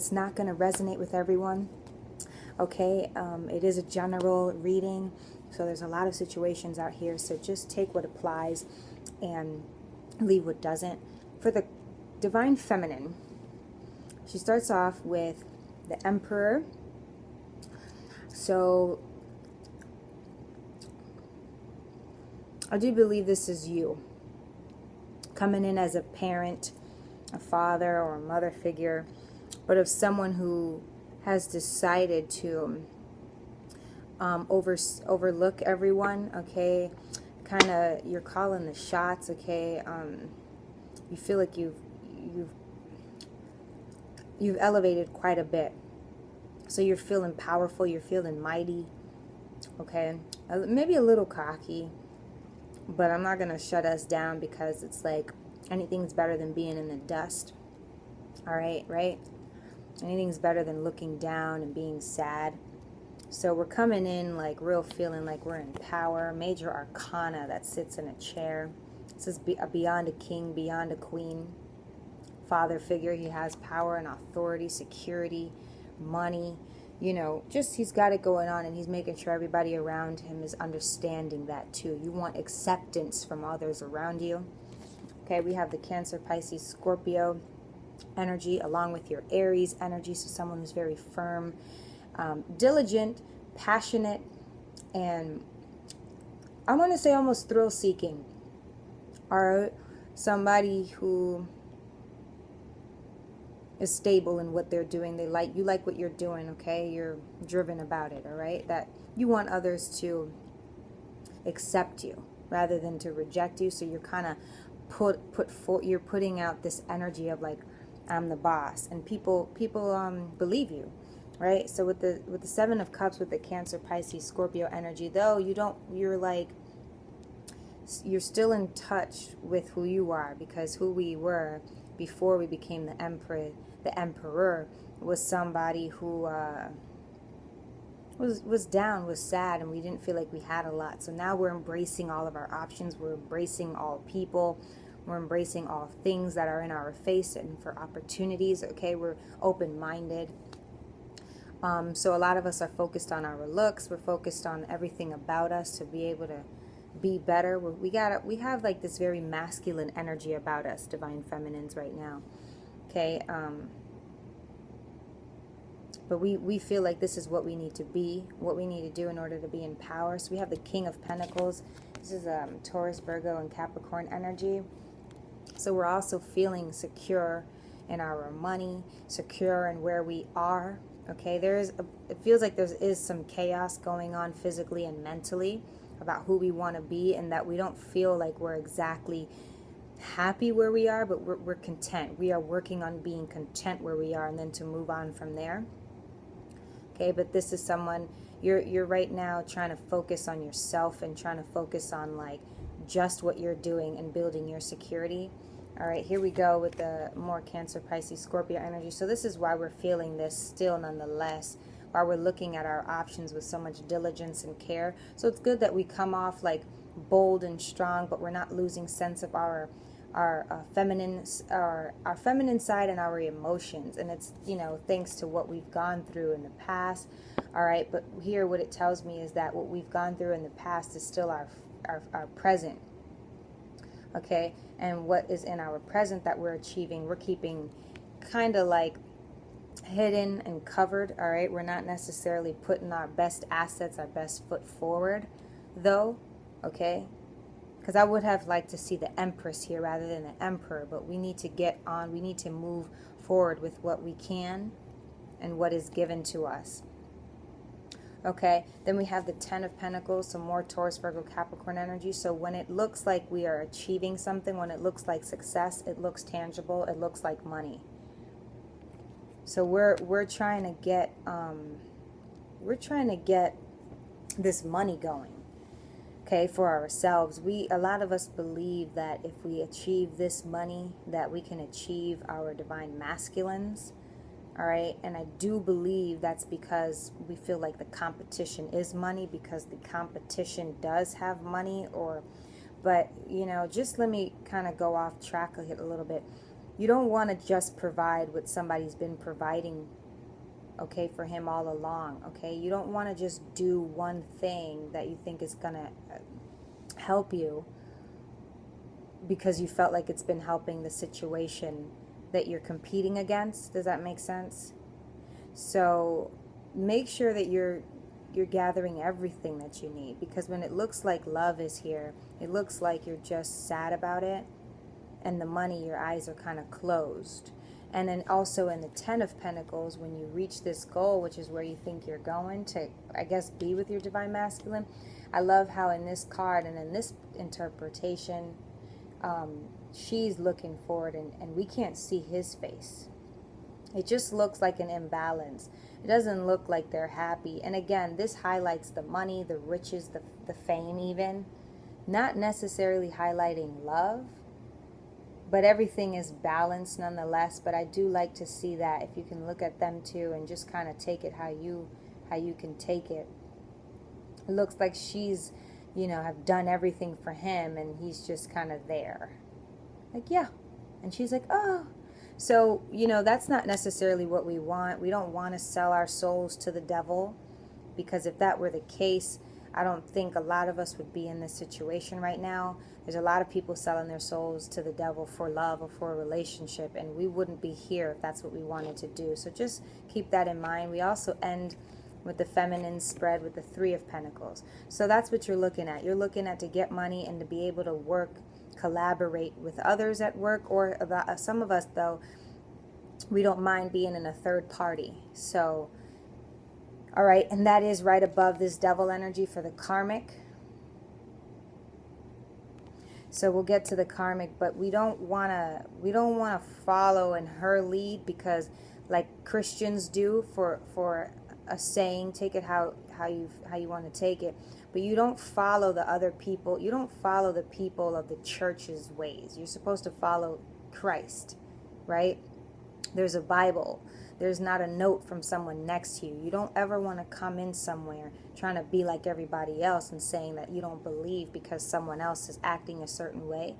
It's not going to resonate with everyone. Okay, it is a general reading, so there's a lot of situations out here, so just take what applies and leave what doesn't. For the Divine Feminine, she starts off with the Emperor. So I do believe this is you coming in as a parent, a father or a mother figure, but of someone who has decided to overlook everyone. Okay, kind of you're calling the shots. Okay, you feel like you've elevated quite a bit, so you're feeling powerful, you're feeling mighty. Okay, maybe a little cocky, but I'm not gonna shut us down, because it's like anything's better than being in the dust. All right, right? Anything's better than looking down and being sad. So we're coming in like real feeling like we're in power. Major Arcana that sits in a chair. This is beyond a king, beyond a queen. Father figure, he has power and authority, security, money. You know, just he's got it going on, and he's making sure everybody around him is understanding that too. You want acceptance from others around you. Okay, we have the Cancer, Pisces, Scorpio energy along with your Aries energy. So someone who's very firm, diligent, passionate, and I want to say almost thrill-seeking. Or somebody who is stable in what they're doing. You like what you're doing, okay? You're driven about it, all right? That you want others to accept you rather than to reject you. So you're kind of you're putting out this energy of like, I'm the boss, and people believe you, right? So with the Seven of Cups, with the Cancer, Pisces, Scorpio energy, though you're still in touch with who you are, because who we were before we became the emperor was somebody who was down, was sad, and we didn't feel like we had a lot. So now we're embracing all of our options. We're embracing all people. We're embracing all things that are in our face and for opportunities. Okay, we're open-minded. So a lot of us are focused on our looks. We're focused on everything about us to be able to be better. We have like this very masculine energy about us, Divine Feminines, right now. Okay, but we feel like this is what we need to be, what we need to do in order to be in power. So we have the King of Pentacles. This is Taurus, Virgo, and Capricorn energy. So we're also feeling secure in our money, secure in where we are. Okay, it feels like there is some chaos going on physically and mentally about who we want to be, and that we don't feel like we're exactly happy where we are, but we're content. We are working on being content where we are, and then to move on from there. Okay, but this is someone, you're right now trying to focus on yourself and trying to focus on like just what you're doing and building your security. All right, here we go with the more Cancer, Pisces, Scorpio energy. So this is why we're feeling this still nonetheless, why we're looking at our options with so much diligence and care. So it's good that we come off like bold and strong, but we're not losing sense of our feminine side and our emotions. And it's, you know, thanks to what we've gone through in the past. All right, but here what it tells me is that what we've gone through in the past is still our present. Okay, and what is in our present that we're achieving, we're keeping kind of like hidden and covered. All right, we're not necessarily putting our best assets, our best foot forward, though. Okay, because I would have liked to see the Empress here rather than the Emperor, but we need to get on. We need to move forward with what we can and what is given to us. Okay, then we have the Ten of Pentacles, some more Taurus, Virgo, Capricorn energy. So when it looks like we are achieving something, when it looks like success, it looks tangible, it looks like money. So we're trying to get this money going. Okay, for ourselves. A lot of us believe that if we achieve this money, that we can achieve our divine masculines. All right, and I do believe that's because we feel like the competition is money, because the competition does have money. But you know, just let me kind of go off track a little bit. You don't want to just provide what somebody's been providing, okay, for him all along, okay? You don't want to just do one thing that you think is going to help you because you felt like it's been helping the situation that you're competing against. Does that make sense? So make sure that you're gathering everything that you need, because when it looks like love is here, it looks like you're just sad about it, and the money, your eyes are kind of closed. And then also in the Ten of Pentacles, when you reach this goal, which is where you think you're going to, I guess, be with your Divine Masculine, I love how in this card and in this interpretation, she's looking forward, and we can't see his face. It just looks like an imbalance. It doesn't look like they're happy. And again, this highlights the money, the riches, the fame even. Not necessarily highlighting love, but everything is balanced nonetheless. But I do like to see that, if you can look at them too and just kind of take it how you can take it. It looks like she's, you know, have done everything for him, and he's just kind of there. Like, yeah. And she's like, oh. So, you know, that's not necessarily what we want. We don't want to sell our souls to the devil, because if that were the case, I don't think a lot of us would be in this situation right now. There's a lot of people selling their souls to the devil for love or for a relationship, and we wouldn't be here if that's what we wanted to do. So just keep that in mind. We also end with the feminine spread with the Three of Pentacles. So that's what you're looking at. You're looking at to get money and to be able to work, collaborate with others at work, or some of us, though, we don't mind being in a third party. So, all right, and that is right above this devil energy for the karmic. So we'll get to the karmic, but we don't want to follow in her lead, because like Christians do for a saying, take it how you want to take it, but you don't follow the other people. You don't follow the people of the church's ways. You're supposed to follow Christ, right? There's a Bible. There's not a note from someone next to you. You don't ever want to come in somewhere trying to be like everybody else and saying that you don't believe because someone else is acting a certain way.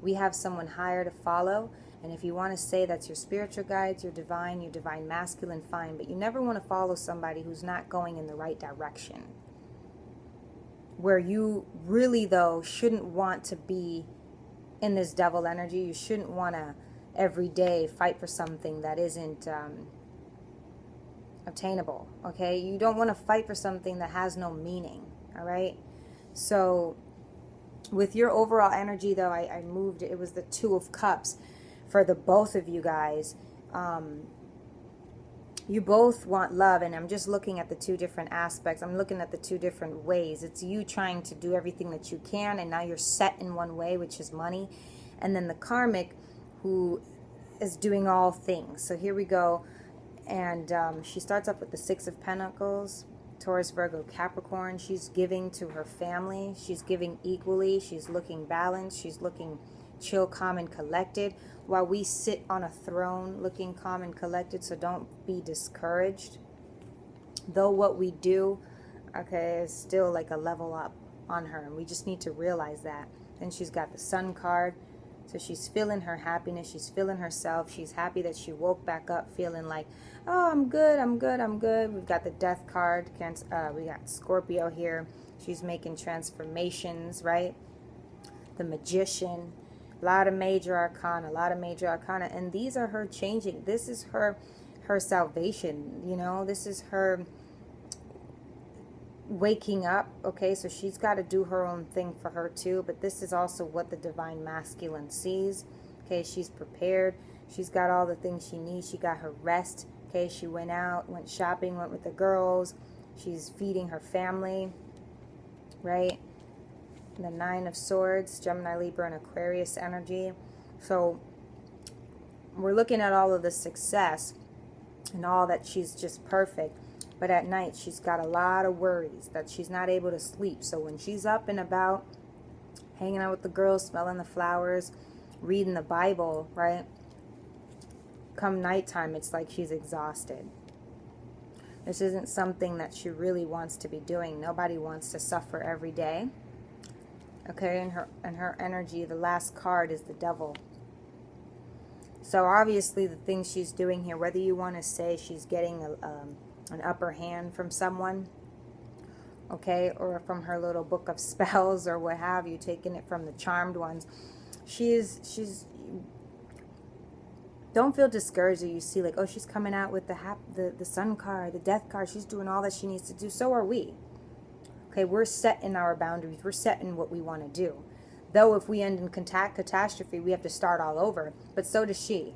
We have someone higher to follow, and if you want to say that's your spiritual guides, your divine masculine, fine, but you never want to follow somebody who's not going in the right direction. Where you really, though, shouldn't want to be in this devil energy. You shouldn't want to every day fight for something that isn't obtainable, okay? You don't want to fight for something that has no meaning, all right? So with your overall energy, though, I moved, it was the Two of Cups for the both of you guys. You both want love, and I'm just looking at the two different aspects. I'm looking at the two different ways. It's you trying to do everything that you can, and now you're set in one way, which is money. And then the karmic, who is doing all things. So here we go. And she starts off with the Six of Pentacles, Taurus, Virgo, Capricorn. She's giving to her family. She's giving equally. She's looking balanced. She's looking chill, calm, and collected, while we sit on a throne looking calm and collected. So don't be discouraged. Though what we do, okay, is still like a level up on her, and we just need to realize that. Then she's got the Sun card. So she's feeling her happiness. She's feeling herself. She's happy that she woke back up feeling like, oh, I'm good, I'm good, I'm good. We've got the Death card. We got Scorpio here. She's making transformations, right? The Magician. A lot of major arcana, and these are her changing. This is her salvation, you know. This is her waking up, okay? So she's got to do her own thing for her too, but this is also what the Divine Masculine sees, okay? She's prepared. She's got all the things she needs. She got her rest, okay? She went out, went shopping, went with the girls. She's feeding her family, right? The Nine of Swords, Gemini, Libra, and Aquarius energy. So we're looking at all of the success and all that she's just perfect. But at night, she's got a lot of worries that she's not able to sleep. So when she's up and about, hanging out with the girls, smelling the flowers, reading the Bible, right? Come nighttime, it's like she's exhausted. This isn't something that she really wants to be doing. Nobody wants to suffer every day. Okay, and her energy, the last card is the Devil. So obviously the things she's doing here, whether you want to say she's getting an upper hand from someone, okay, or from her little book of spells or what have you, taking it from the charmed ones, she's don't feel discouraged that you see like, oh, she's coming out with the sun card, the death card. She's doing all that she needs to do. So are we. Okay, we're set in our boundaries. We're set in what we want to do. Though if we end in catastrophe, we have to start all over. But so does she.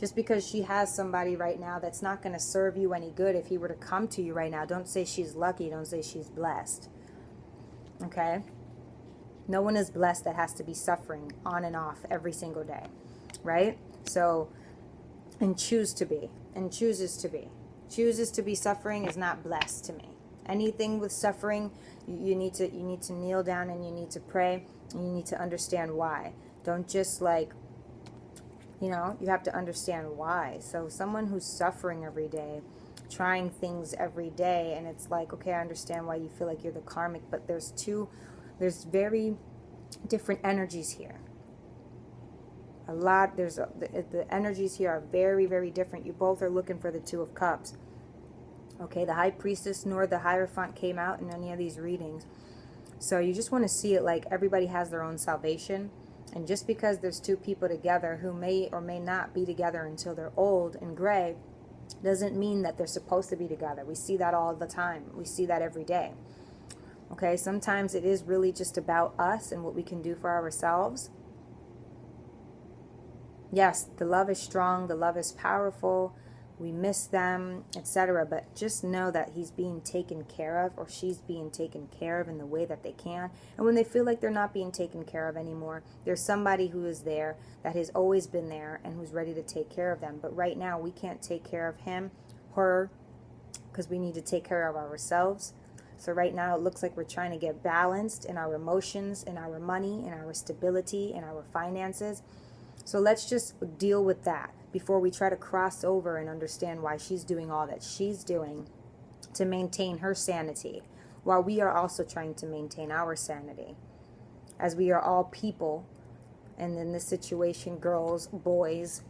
Just because she has somebody right now that's not going to serve you any good, if he were to come to you right now, don't say she's lucky. Don't say she's blessed. Okay? No one is blessed that has to be suffering on and off every single day. Right? So, and choose to be. And chooses to be. Chooses to be suffering is not blessed to me. Anything with suffering, you need to kneel down and you need to pray and you need to understand why. Don't just like, you know, you have to understand why. So someone who's suffering every day, trying things every day, and it's like, okay, I understand why you feel like you're the karmic, but there's very different energies here. The energies here are very, very different. You both are looking for the Two of Cups. Okay, the High Priestess nor the Hierophant came out in any of these readings. So you just want to see it like everybody has their own salvation. And just because there's two people together who may or may not be together until they're old and gray, doesn't mean that they're supposed to be together. We see that all the time. We see that every day. Okay, sometimes it is really just about us and what we can do for ourselves. Yes, the love is strong, the love is powerful. We miss them, etc. But just know that he's being taken care of, or she's being taken care of in the way that they can. And when they feel like they're not being taken care of anymore, there's somebody who is there that has always been there and who's ready to take care of them. But right now, we can't take care of him, her, because we need to take care of ourselves. So right now, it looks like we're trying to get balanced in our emotions, in our money, in our stability, in our finances. So let's just deal with that before we try to cross over and understand why she's doing all that she's doing to maintain her sanity, while we are also trying to maintain our sanity, as we are all people. And in this situation, girls, boys,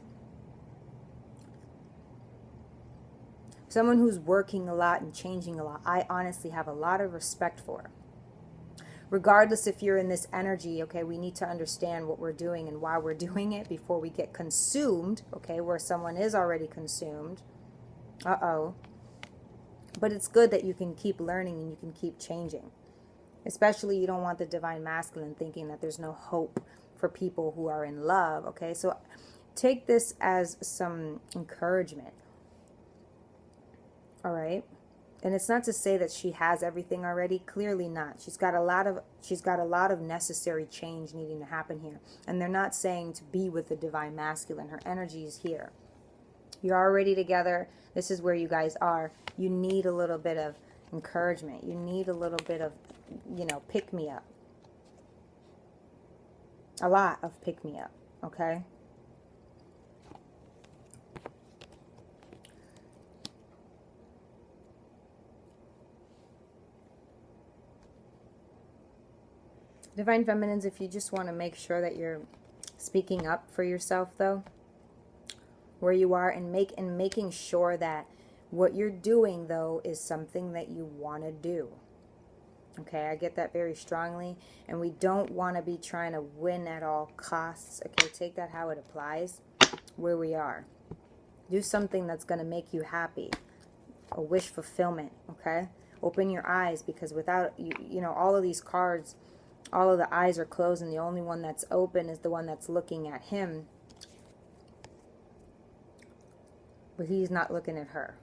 someone who's working a lot and changing a lot, I honestly have a lot of respect for. Regardless if you're in this energy, okay, we need to understand what we're doing and why we're doing it before we get consumed, okay, where someone is already consumed. Uh-oh. But it's good that you can keep learning and you can keep changing. Especially you don't want the divine masculine thinking that there's no hope for people who are in love, okay? So take this as some encouragement, all right? And it's not to say that she has everything already. Clearly not. She's got a lot of necessary change needing to happen here. And they're not saying to be with the divine masculine. Her energy is here. You're already together. This is where you guys are. You need a little bit of encouragement. You need a little bit of, you know, pick me up. A lot of pick me up. Okay? Divine Feminines, if you just want to make sure that you're speaking up for yourself, though, where you are, and making sure that what you're doing, though, is something that you want to do. Okay, I get that very strongly. And we don't want to be trying to win at all costs. Okay, take that how it applies where we are. Do something that's going to make you happy. A wish fulfillment, okay? Open your eyes, because without, you know, all of these cards, all of the eyes are closed, and the only one that's open is the one that's looking at him. But he's not looking at her.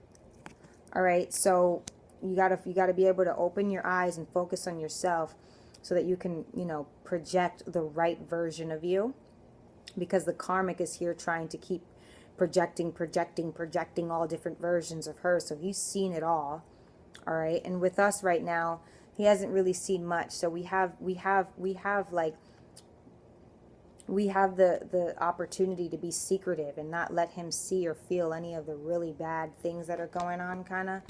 All right, so you gotta be able to open your eyes and focus on yourself so that you can, you know, project the right version of you. Because the karmic is here trying to keep projecting all different versions of her. So he's seen it all. All right, and with us right now, he hasn't really seen much. So we have the opportunity to be secretive and not let him see or feel any of the really bad things that are going on, kind of.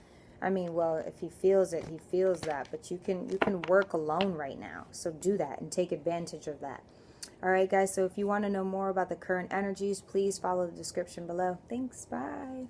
I mean, well, if he feels it, he feels that. But you can work alone right now. So do that and take advantage of that. All right, guys, so if you want to know more about the current energies, please follow the description below. Thanks. Bye.